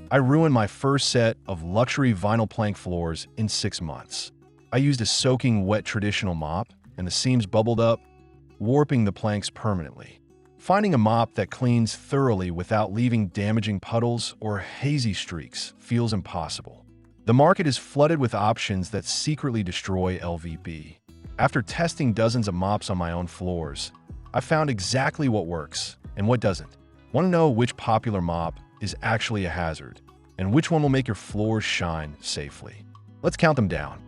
I ruined my first set of luxury vinyl plank floors in 6 months. I used a soaking wet traditional mop, and the seams bubbled up, warping the planks permanently. Finding a mop that cleans thoroughly without leaving damaging puddles or hazy streaks feels impossible. The market is flooded with options that secretly destroy LVP. After testing dozens of mops on my own floors, I found exactly what works and what doesn't. Want to know which popular mop is actually a hazard and which one will make your floors shine safely? Let's count them down.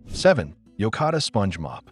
7. Yocada Sponge Mop.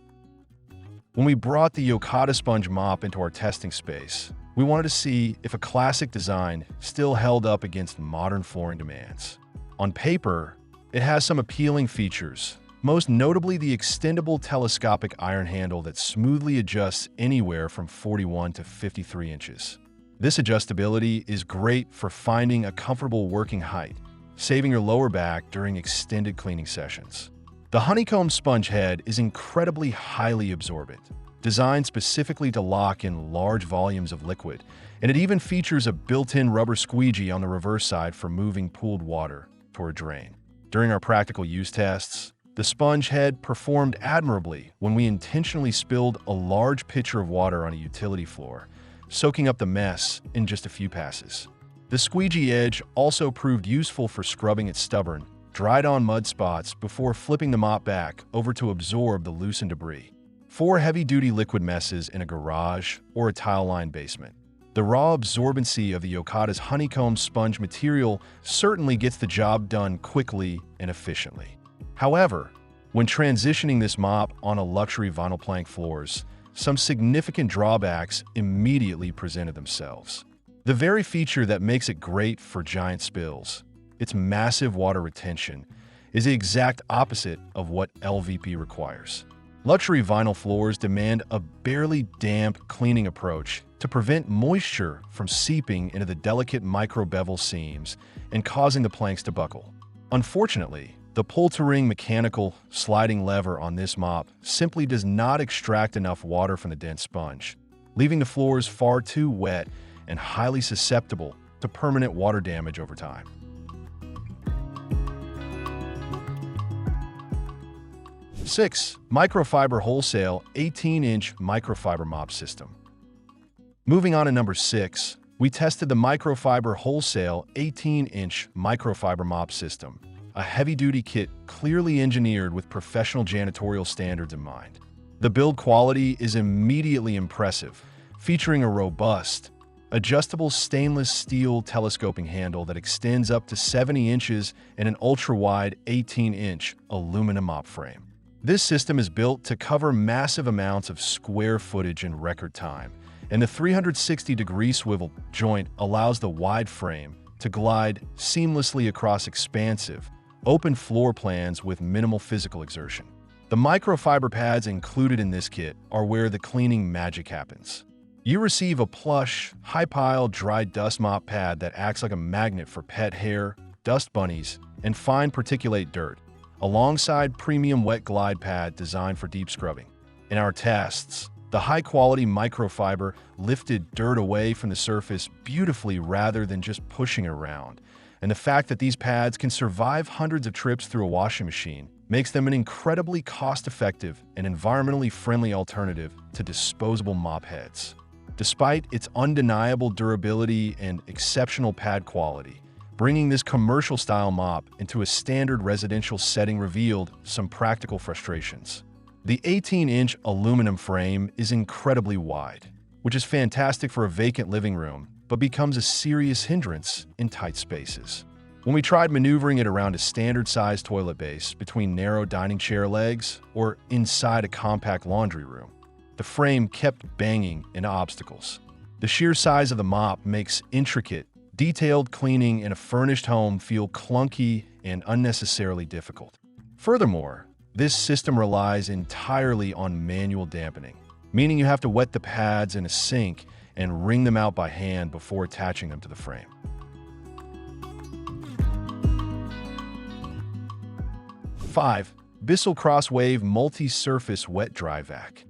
When we brought the Yocada Sponge Mop into our testing space, we wanted to see if a classic design still held up against modern flooring demands. On paper, it has some appealing features, most notably the extendable telescopic iron handle that smoothly adjusts anywhere from 41 to 53 inches. This adjustability is great for finding a comfortable working height, saving your lower back during extended cleaning sessions. The honeycomb sponge head is incredibly highly absorbent, designed specifically to lock in large volumes of liquid, and it even features a built-in rubber squeegee on the reverse side for moving pooled water toward a drain. During our practical use tests, the sponge head performed admirably when we intentionally spilled a large pitcher of water on a utility floor, soaking up the mess in just a few passes. The squeegee edge also proved useful for scrubbing its stubborn, dried-on mud spots before flipping the mop back over to absorb the loosened debris. For heavy-duty liquid messes in a garage or a tile-lined basement, the raw absorbency of the Yocada's honeycomb sponge material certainly gets the job done quickly and efficiently. However, when transitioning this mop on a luxury vinyl plank floors, some significant drawbacks immediately presented themselves. The very feature that makes it great for giant spills, its massive water retention, is the exact opposite of what LVP requires. Luxury vinyl floors demand a barely damp cleaning approach to prevent moisture from seeping into the delicate micro-bevel seams and causing the planks to buckle. Unfortunately, the pull-to-ring mechanical sliding lever on this mop simply does not extract enough water from the dense sponge, leaving the floors far too wet and highly susceptible to permanent water damage over time. 6. Microfiber Wholesale 18-inch Microfiber Mop System. Moving on to number 6, we tested the Microfiber Wholesale 18-inch Microfiber Mop System, a heavy-duty kit clearly engineered with professional janitorial standards in mind. The build quality is immediately impressive, featuring a robust, adjustable stainless steel telescoping handle that extends up to 70 inches and an ultra-wide 18-inch aluminum mop frame. This system is built to cover massive amounts of square footage in record time, and the 360-degree swivel joint allows the wide frame to glide seamlessly across expansive, open floor plans with minimal physical exertion. The microfiber pads included in this kit are where the cleaning magic happens. You receive a plush, high-pile dry dust mop pad that acts like a magnet for pet hair, dust bunnies, and fine particulate dirt, alongside premium wet glide pad designed for deep scrubbing. In our tests, the high-quality microfiber lifted dirt away from the surface beautifully rather than just pushing it around, and the fact that these pads can survive hundreds of trips through a washing machine makes them an incredibly cost-effective and environmentally friendly alternative to disposable mop heads. Despite its undeniable durability and exceptional pad quality, bringing this commercial-style mop into a standard residential setting revealed some practical frustrations. The 18-inch aluminum frame is incredibly wide, which is fantastic for a vacant living room, but becomes a serious hindrance in tight spaces. When we tried maneuvering it around a standard-sized toilet base between narrow dining chair legs or inside a compact laundry room, the frame kept banging into obstacles. The sheer size of the mop makes intricate, detailed cleaning in a furnished home feel clunky and unnecessarily difficult. Furthermore, this system relies entirely on manual dampening, meaning you have to wet the pads in a sink and wring them out by hand before attaching them to the frame. 5. Bissell CrossWave Multi-Surface Wet Dry Vac.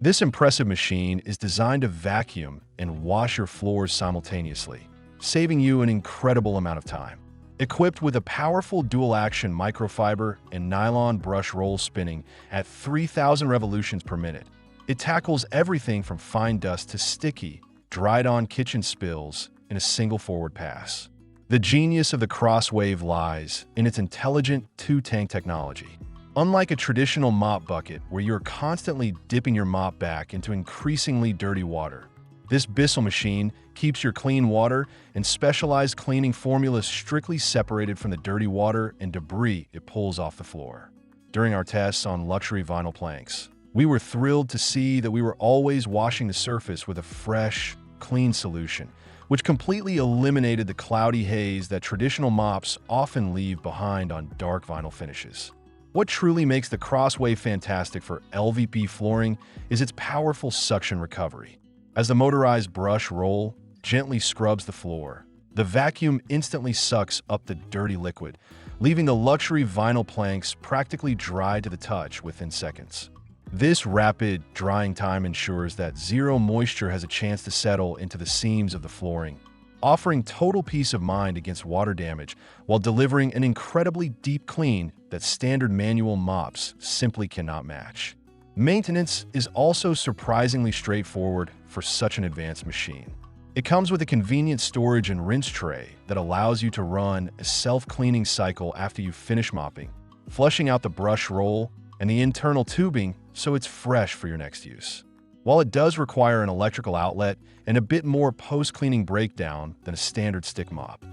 This impressive machine is designed to vacuum and wash your floors simultaneously, saving you an incredible amount of time. Equipped with a powerful dual-action microfiber and nylon brush roll spinning at 3,000 revolutions per minute, it tackles everything from fine dust to sticky, dried-on kitchen spills in a single forward pass. The genius of the CrossWave lies in its intelligent two-tank technology. Unlike a traditional mop bucket where you're constantly dipping your mop back into increasingly dirty water, this Bissell machine keeps your clean water and specialized cleaning formulas strictly separated from the dirty water and debris it pulls off the floor. During our tests on luxury vinyl planks, we were thrilled to see that we were always washing the surface with a fresh, clean solution, which completely eliminated the cloudy haze that traditional mops often leave behind on dark vinyl finishes. What truly makes the CrossWave fantastic for LVP flooring is its powerful suction recovery. As the motorized brush roll gently scrubs the floor, the vacuum instantly sucks up the dirty liquid, leaving the luxury vinyl planks practically dry to the touch within seconds. This rapid drying time ensures that zero moisture has a chance to settle into the seams of the flooring, offering total peace of mind against water damage while delivering an incredibly deep clean that standard manual mops simply cannot match. Maintenance is also surprisingly straightforward for such an advanced machine. It comes with a convenient storage and rinse tray that allows you to run a self-cleaning cycle after you finish mopping, flushing out the brush roll and the internal tubing so it's fresh for your next use. While it does require an electrical outlet and a bit more post-cleaning breakdown than a standard stick mop.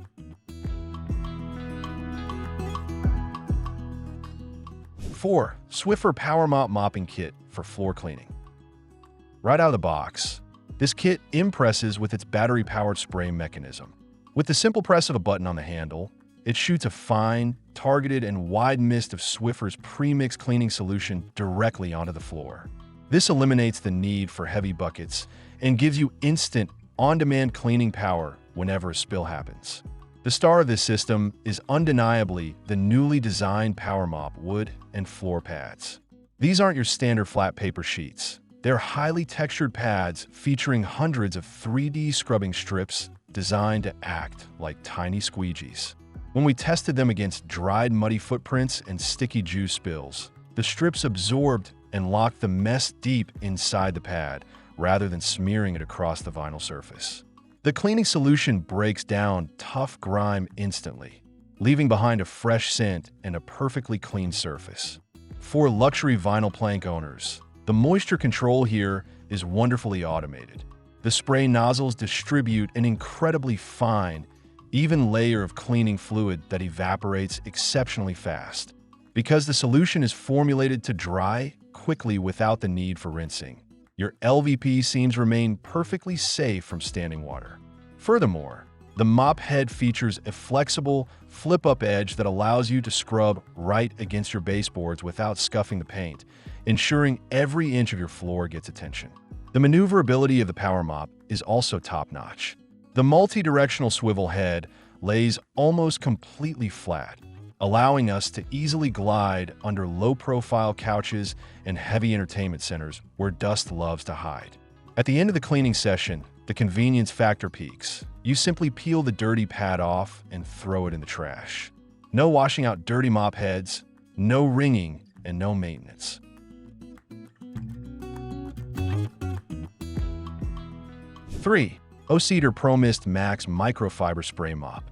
4. Swiffer PowerMop Mopping Kit for Floor Cleaning. Right out of the box, this kit impresses with its battery-powered spray mechanism. With the simple press of a button on the handle, it shoots a fine, targeted, and wide mist of Swiffer's pre-mixed cleaning solution directly onto the floor. This eliminates the need for heavy buckets and gives you instant, on-demand cleaning power whenever a spill happens. The star of this system is undeniably the newly designed PowerMop wood and floor pads. These aren't your standard flat paper sheets. They're highly textured pads featuring hundreds of 3D scrubbing strips designed to act like tiny squeegees. When we tested them against dried muddy footprints and sticky juice spills, the strips absorbed and locked the mess deep inside the pad rather than smearing it across the vinyl surface. The cleaning solution breaks down tough grime instantly, leaving behind a fresh scent and a perfectly clean surface. For luxury vinyl plank owners, the moisture control here is wonderfully automated. The spray nozzles distribute an incredibly fine, even layer of cleaning fluid that evaporates exceptionally fast. Because the solution is formulated to dry quickly without the need for rinsing, your LVP seams remain perfectly safe from standing water. Furthermore, the mop head features a flexible, flip-up edge that allows you to scrub right against your baseboards without scuffing the paint, ensuring every inch of your floor gets attention. The maneuverability of the PowerMop is also top-notch. The multi-directional swivel head lays almost completely flat, allowing us to easily glide under low-profile couches and heavy entertainment centers where dust loves to hide. At the end of the cleaning session, the convenience factor peaks. You simply peel the dirty pad off and throw it in the trash. No washing out dirty mop heads, no wringing, and no maintenance. 3. O-Cedar ProMist Max Microfiber Spray Mop.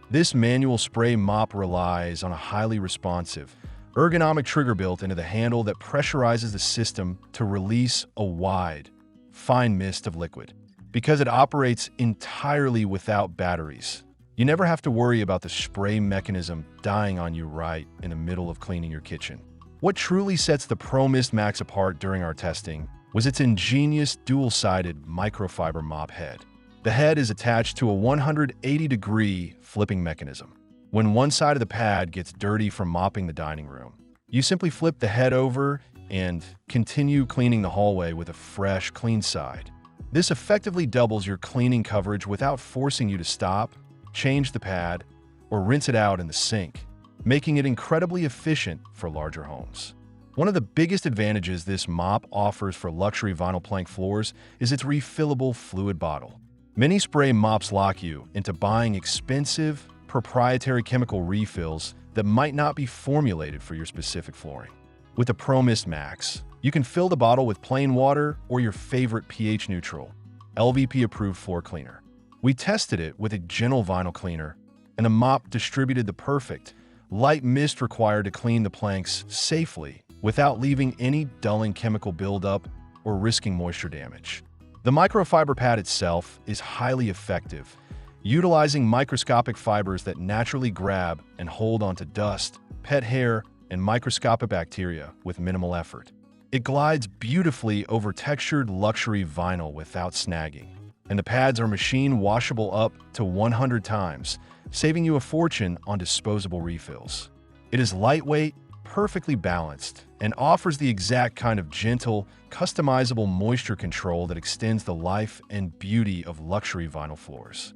This manual spray mop relies on a highly responsive, ergonomic trigger built into the handle that pressurizes the system to release a wide, fine mist of liquid. Because it operates entirely without batteries, you never have to worry about the spray mechanism dying on you right in the middle of cleaning your kitchen. What truly sets the ProMist Max apart during our testing was its ingenious dual-sided microfiber mop head. The head is attached to a 180-degree flipping mechanism. When one side of the pad gets dirty from mopping the dining room, you simply flip the head over and continue cleaning the hallway with a fresh, clean side. This effectively doubles your cleaning coverage without forcing you to stop, change the pad, or rinse it out in the sink, making it incredibly efficient for larger homes. One of the biggest advantages this mop offers for luxury vinyl plank floors is its refillable fluid bottle. Many spray mops lock you into buying expensive, proprietary chemical refills that might not be formulated for your specific flooring. With the ProMist Max, you can fill the bottle with plain water or your favorite pH-neutral, LVP-approved floor cleaner. We tested it with a gentle vinyl cleaner, and the mop distributed the perfect, light mist required to clean the planks safely without leaving any dulling chemical buildup or risking moisture damage. The microfiber pad itself is highly effective, utilizing microscopic fibers that naturally grab and hold onto dust, pet hair, and microscopic bacteria with minimal effort. It glides beautifully over textured luxury vinyl without snagging, and the pads are machine washable up to 100 times, saving you a fortune on disposable refills. It is lightweight, perfectly balanced, and offers the exact kind of gentle, customizable moisture control that extends the life and beauty of luxury vinyl floors.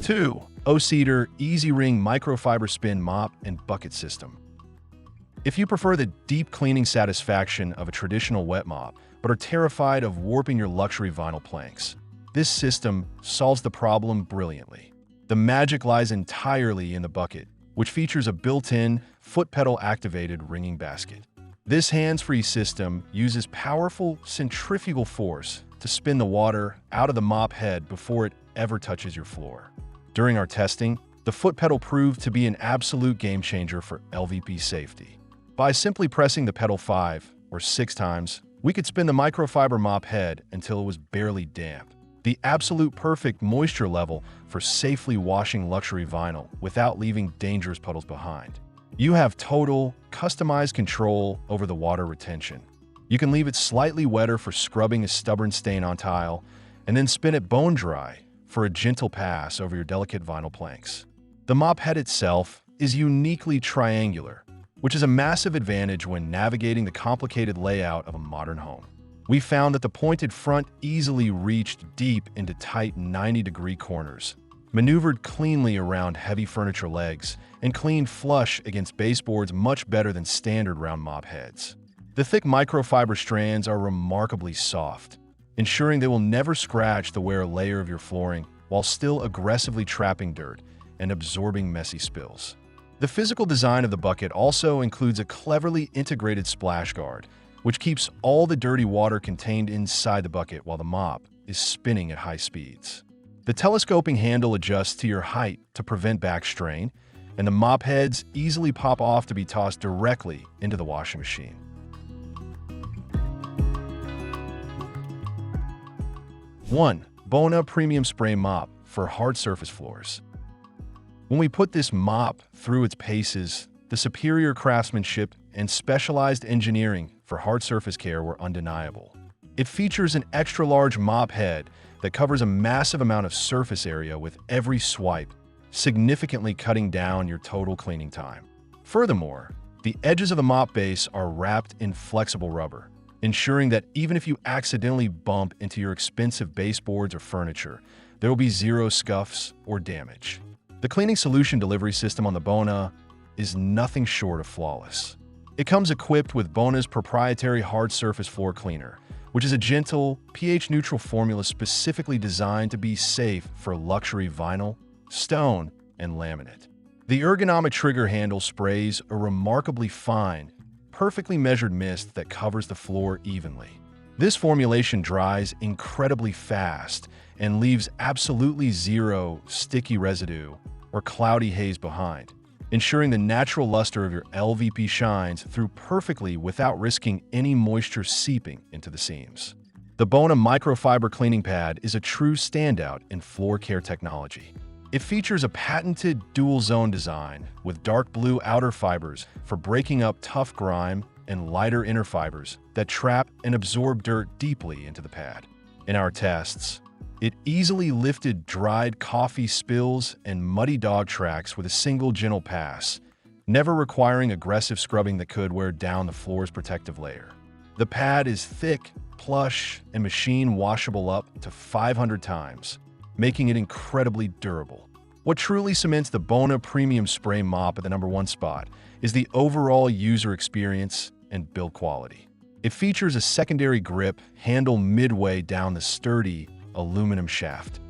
2. O-Cedar EasyWring Microfiber Spin Mop and Bucket System. If you prefer the deep cleaning satisfaction of a traditional wet mop, but are terrified of warping your luxury vinyl planks, this system solves the problem brilliantly. The magic lies entirely in the bucket, which features a built-in, foot-pedal-activated wringing basket. This hands-free system uses powerful centrifugal force to spin the water out of the mop head before it ever touches your floor. During our testing, the foot pedal proved to be an absolute game-changer for LVP safety. By simply pressing the pedal 5 or 6 times, we could spin the microfiber mop head until it was barely damp. The absolute perfect moisture level for safely washing luxury vinyl without leaving dangerous puddles behind. You have total, customized control over the water retention. You can leave it slightly wetter for scrubbing a stubborn stain on tile, and then spin it bone dry for a gentle pass over your delicate vinyl planks. The mop head itself is uniquely triangular, which is a massive advantage when navigating the complicated layout of a modern home. We found that the pointed front easily reached deep into tight 90-degree corners, maneuvered cleanly around heavy furniture legs, and cleaned flush against baseboards much better than standard round mop heads. The thick microfiber strands are remarkably soft, ensuring they will never scratch the wear layer of your flooring while still aggressively trapping dirt and absorbing messy spills. The physical design of the bucket also includes a cleverly integrated splash guard, which keeps all the dirty water contained inside the bucket while the mop is spinning at high speeds. The telescoping handle adjusts to your height to prevent back strain, and the mop heads easily pop off to be tossed directly into the washing machine. 1. Bona Premium Spray Mop for hard surface floors. When we put this mop through its paces, the superior craftsmanship and specialized engineering for hard surface care were undeniable. It features an extra-large mop head that covers a massive amount of surface area with every swipe, significantly cutting down your total cleaning time. Furthermore, the edges of the mop base are wrapped in flexible rubber, ensuring that even if you accidentally bump into your expensive baseboards or furniture, there will be zero scuffs or damage. The cleaning solution delivery system on the Bona is nothing short of flawless. It comes equipped with Bona's proprietary hard surface floor cleaner, which is a gentle, pH-neutral formula specifically designed to be safe for luxury vinyl, stone, and laminate. The ergonomic trigger handle sprays a remarkably fine, perfectly measured mist that covers the floor evenly. This formulation dries incredibly fast and leaves absolutely zero sticky residue or cloudy haze behind, ensuring the natural luster of your LVP shines through perfectly without risking any moisture seeping into the seams. The Bona microfiber cleaning pad is a true standout in floor care technology. It features a patented dual-zone design with dark blue outer fibers for breaking up tough grime and lighter inner fibers that trap and absorb dirt deeply into the pad. In our tests, it easily lifted dried coffee spills and muddy dog tracks with a single gentle pass, never requiring aggressive scrubbing that could wear down the floor's protective layer. The pad is thick, plush, and machine washable up to 500 times, making it incredibly durable. What truly cements the Bona Premium Spray Mop at the #1 spot is the overall user experience and build quality. It features a secondary grip handle midway down the sturdy aluminum shaft,